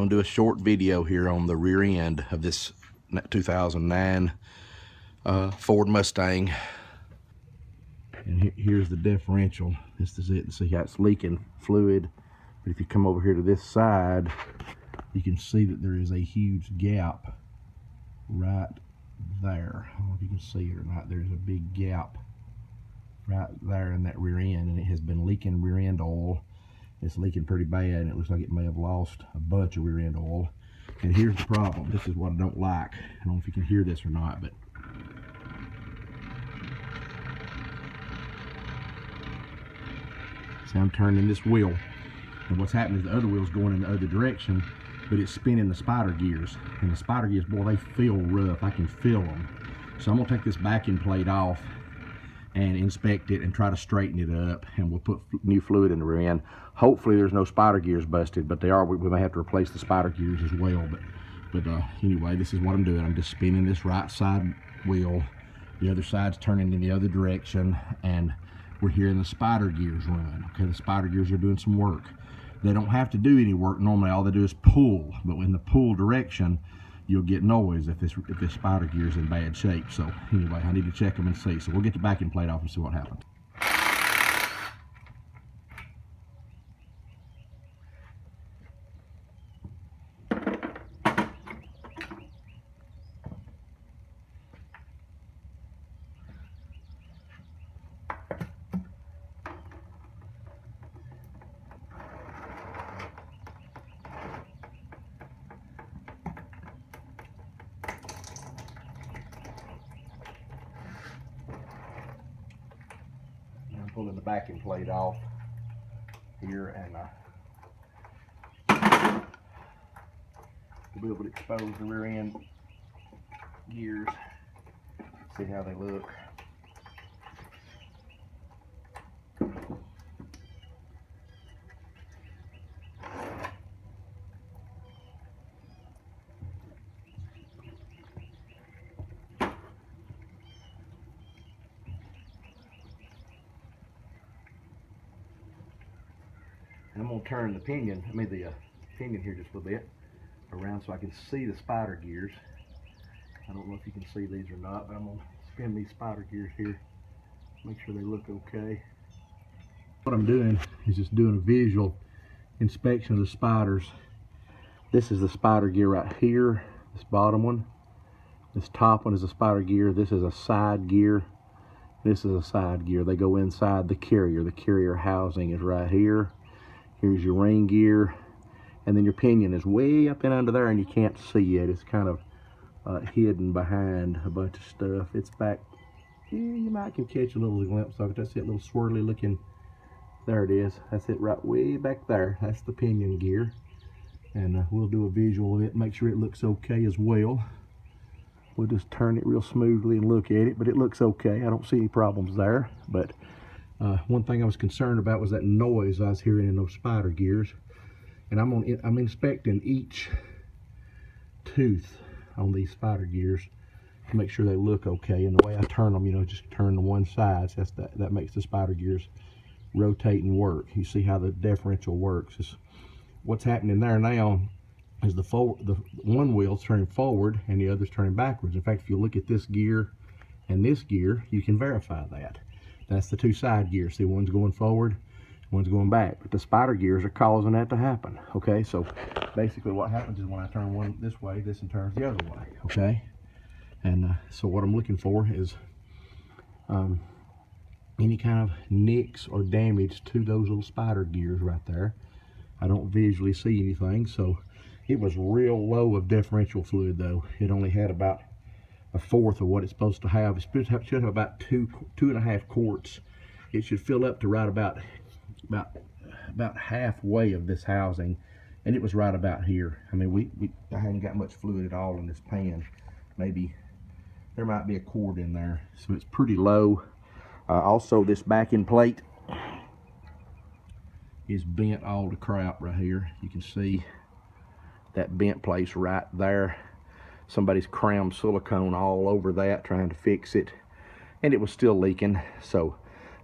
going to do a short video here on the rear end of this 2009 Ford Mustang. And here's the differential. This is it. See how it's leaking fluid. But if you come over here to this side, you can see that there is a huge gap right there. I don't know if you can see it or not. There's a big gap right there in that rear end, and it has been leaking rear end oil. It's leaking pretty bad, and it looks like it may have lost a bunch of rear end oil. And here's the problem. This is what I don't like. I don't know if you can hear this or not, but see, I'm turning this wheel, and what's happening is the other wheel's going in the other direction, but it's spinning the spider gears, and the spider gears, boy, they feel rough. I can feel them. So I'm gonna take this backing plate off and inspect it and try to straighten it up, and we'll put new fluid in the rear end. Hopefully there's no spider gears busted, but they are. We may have to replace the spider gears as well. But anyway, this is what I'm doing. I'm just spinning this right side wheel. The other side's turning in the other direction, and we're hearing the spider gears run. Okay, the spider gears are doing some work. They don't have to do any work normally. All they do is pull, but in the pull direction, you'll get noise if this spider gear is in bad shape. So anyway, I need to check them and see. So we'll get the backing plate off and see what happens. Pulling the backing plate off here, and we'll be able to expose the rear end gears, see how they look. And I'm going to turn the pinion here just a little bit around so I can see the spider gears. I don't know if you can see these or not, but I'm going to spin these spider gears here, make sure they look okay. What I'm doing is just doing a visual inspection of the spiders. This is the spider gear right here, this bottom one. This top one is a spider gear. This is a side gear. This is a side gear. They go inside the carrier. The carrier housing is right here. Here's your ring gear, and then your pinion is way up and under there, and you can't see it. It's kind of hidden behind a bunch of stuff. It's back. Yeah, you might can catch a little glimpse of it. That's it, little swirly looking. There it is. That's it, right way back there. That's the pinion gear, and we'll do a visual of it, make sure it looks okay as well. We'll just turn it real smoothly and look at it, but it looks okay. I don't see any problems there, but. One thing I was concerned about was that noise I was hearing in those spider gears, and I'm inspecting each tooth on these spider gears to make sure they look okay. And the way I turn them, just turn to one side. So that makes the spider gears rotate and work. You see how the differential works. What's happening there now is the one wheel's turning forward and the other's turning backwards. In fact, if you look at this gear and this gear, you can verify that. That's the two side gears. See, one's going forward, one's going back. But the spider gears are causing that to happen. Okay, so basically what happens is when I turn one this way, this one turns the other way. Okay, and so what I'm looking for is any kind of nicks or damage to those little spider gears right there. I don't visually see anything, so it was real low of differential fluid though. It only had about a fourth of what it's supposed to have. It should have about two and a half quarts. It should fill up to right about halfway of this housing, and it was right about here. I mean, I haven't got much fluid at all in this pan. Maybe there might be a quart in there, so it's pretty low. Also, this backing plate is bent all to crap right here. You can see that bent place right there. Somebody's crammed silicone all over that trying to fix it, and it was still leaking. So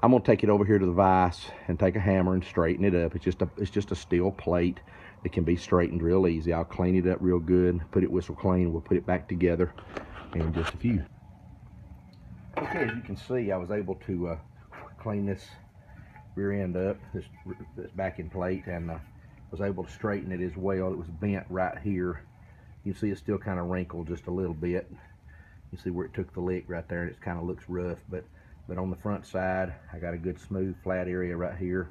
I'm gonna take it over here to the vise and take a hammer and straighten it up. It's just a steel plate it can be straightened real easy. I'll clean it up real good, put it whistle clean, we'll put it back together in just a few. Okay, as you can see, I was able to clean this rear end up, this backing plate, and was able to straighten it as well. It was bent right here. You can see it's still kind of wrinkled just a little bit. You see where it took the lick right there, and it kind of looks rough, but on the front side, I got a good smooth flat area right here.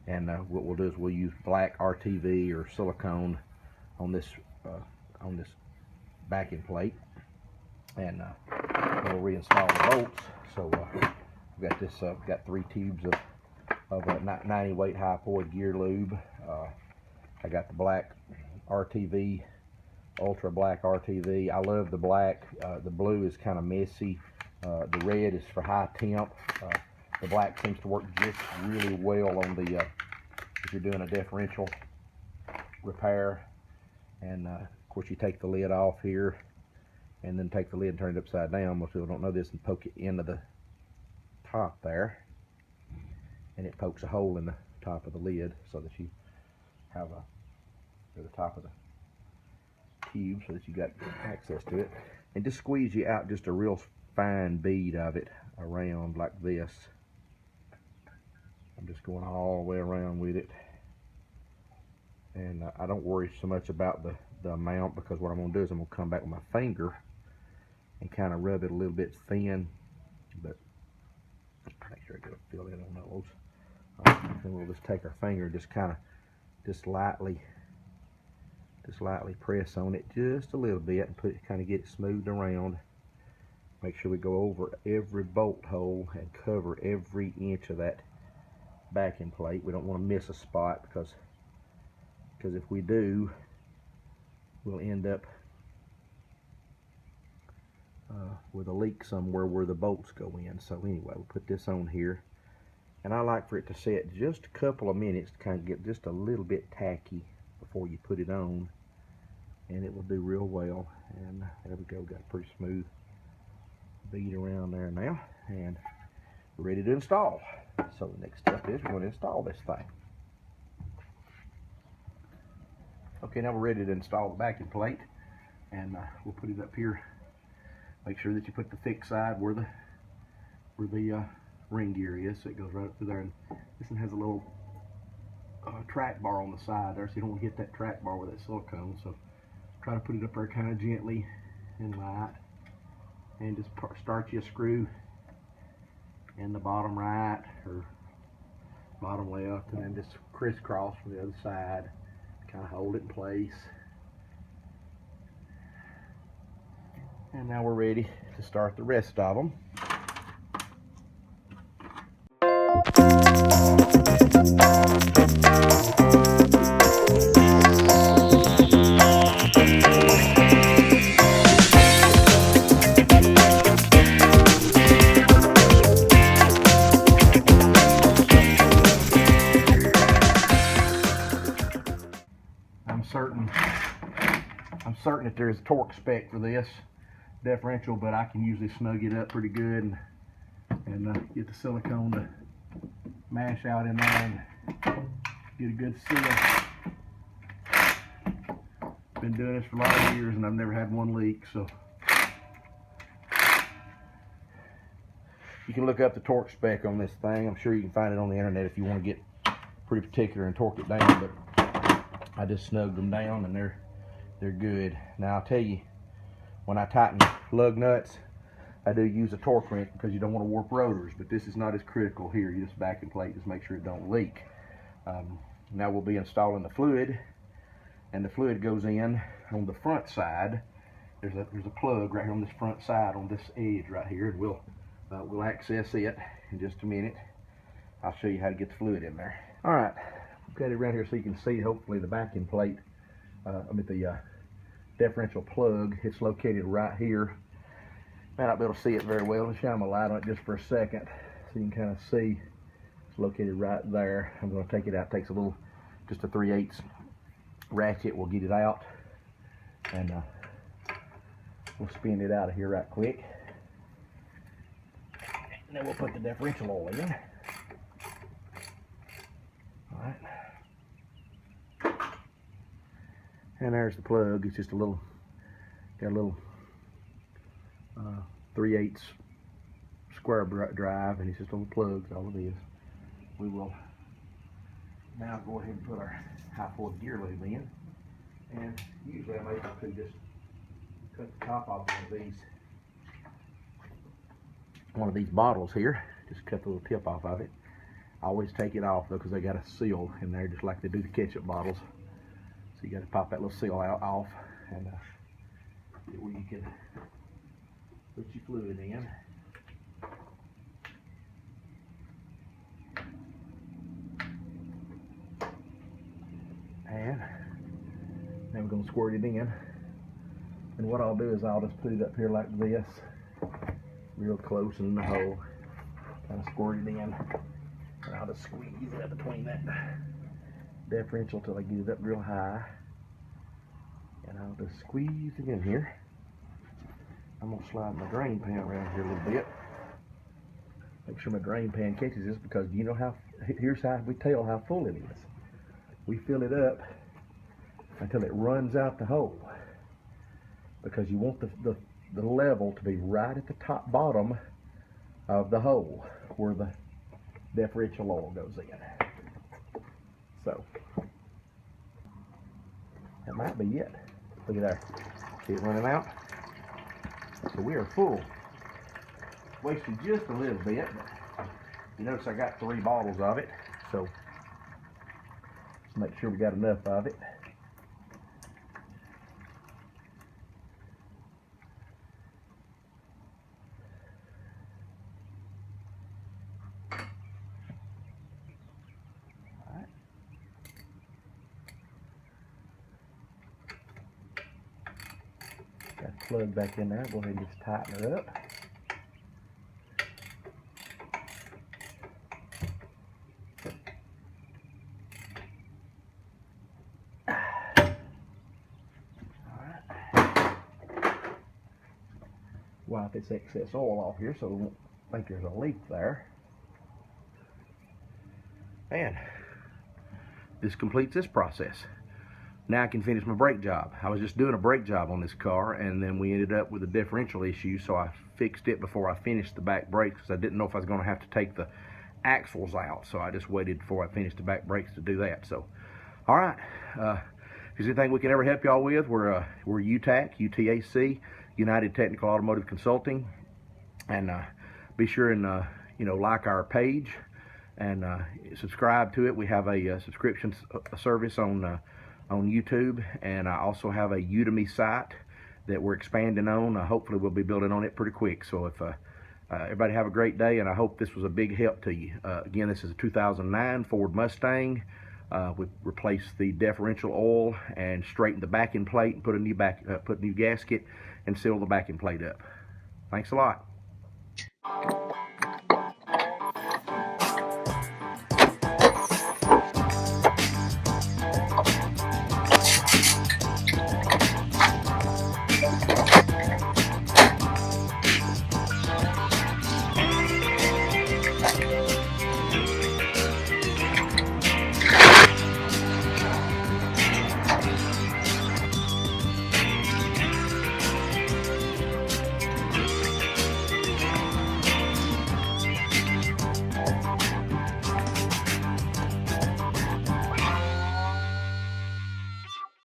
And what we'll do is we'll use black RTV or silicone on this backing plate, and we'll reinstall the bolts. So we've got this, got 3 tubes of 90 weight high poid gear lube. I got the black RTV, ultra black RTV. I love the black. The blue is kind of messy. The red is for high temp. The black seems to work just really well on the if you're doing a differential repair. And of course, you take the lid off here, and then take the lid and turn it upside down. Most people don't know this, and poke it into the top there, and it pokes a hole in the top of the lid so that you have the top of the tube so that you got access to it, and just squeeze you out just a real fine bead of it around like this. I'm just going all the way around with it, and I don't worry so much about the amount, because what I'm going to do is I'm going to come back with my finger and kind of rub it a little bit thin, but make sure I get a feel in on those. And we'll just take our finger and just lightly press on it just a little bit and kind of get it smoothed around. Make sure we go over every bolt hole and cover every inch of that backing plate. We don't want to miss a spot, because if we do, we'll end up with a leak somewhere where the bolts go in. So anyway, we'll put this on here, and I like for it to set just a couple of minutes to kind of get just a little bit tacky before you put it on, and it will do real well. And there we go, got a pretty smooth bead around there now, and we're ready to install. So the next step is we're going to install this thing. Okay, now we're ready to install the backing plate, and we'll put it up here. Make sure that you put the thick side where the ring gear is, so it goes right up through there. And this one has a little track bar on the side there, so you don't want to hit that track bar with that silicone. So try to put it up there kind of gently and light, and just start you a screw in the bottom right or bottom left, and then just crisscross from the other side, kind of hold it in place. And now we're ready to start the rest of them. I'm certain that there's a torque spec for this differential, but I can usually snug it up pretty good and get the silicone to mash out in there and get a good seal. Been doing this for a lot of years, and I've never had one leak. So you can look up the torque spec on this thing. I'm sure you can find it on the internet if you want to get pretty particular and torque it down, but I just snugged them down, and they're good. Now I'll tell you, when I tighten lug nuts, I do use a torque wrench because you don't want to warp rotors, but this is not as critical here. You just backing plate, just make sure it don't leak. Now we'll be installing the fluid, and the fluid goes in on the front side. There's a plug right here on this front side on this edge right here, and we'll access it in just a minute. I'll show you how to get the fluid in there. All right, got it around here so you can see hopefully the backing plate. The differential plug. It's located right here. Might not be able to see it very well. I'll shine my light on it just for a second so you can kind of see. It's located right there. I'm going to take it out. It takes just a 3/8 ratchet. We'll get it out, and we'll spin it out of here right quick. And then we'll put the differential oil in. All right. And there's the plug. It's just a little, got a little 3/8 square drive, and it's just a little plug. That's all it is. We will now go ahead and put our high forward gear lube in. And usually I'm able to just cut the top off one of these bottles here. Just cut the little tip off of it. I always take it off though, because they got a seal in there, just like they do the ketchup bottles. So you got to pop that little seal off, and get where you can put your fluid in. And then we're going to squirt it in. And what I'll do is I'll just put it up here like this, real close in the hole. Kind of squirt it in. And I'll just squeeze it up between that differential till I get it up real high. And I'll just squeeze it in here. I'm going to slide my drain pan around here a little bit. Make sure my drain pan catches this, because you know how, here's how we tell how full it is. We fill it up until it runs out the hole, because you want the level to be right at the top bottom of the hole where the differential oil goes in. So that might be it. Look at that. See it running out? So we are full. Wasted just a little bit, but you notice I got 3 bottles of it, so let's make sure we got enough of it. Got the plug back in there. Go ahead and just tighten her up. Wipe this excess oil off here so we won't think there's a leak there. And this completes this process. Now I can finish my brake job. I was just doing a brake job on this car, and then we ended up with a differential issue, so I fixed it before I finished the back brakes, because I didn't know if I was going to have to take the axles out, so I just waited before I finished the back brakes to do that. So, all right. If there's anything we can ever help y'all with, we're UTAC, United Technical Automotive Consulting, and be sure and like our page and subscribe to it. We have a subscription service on YouTube, and I also have a Udemy site that we're expanding on. Hopefully we'll be building on it pretty quick. So if everybody have a great day, and I hope this was a big help to you. Again, this is a 2009 Ford Mustang. We replaced the differential oil and straightened the backing plate and put a new gasket and sealed the backing plate up. Thanks a lot.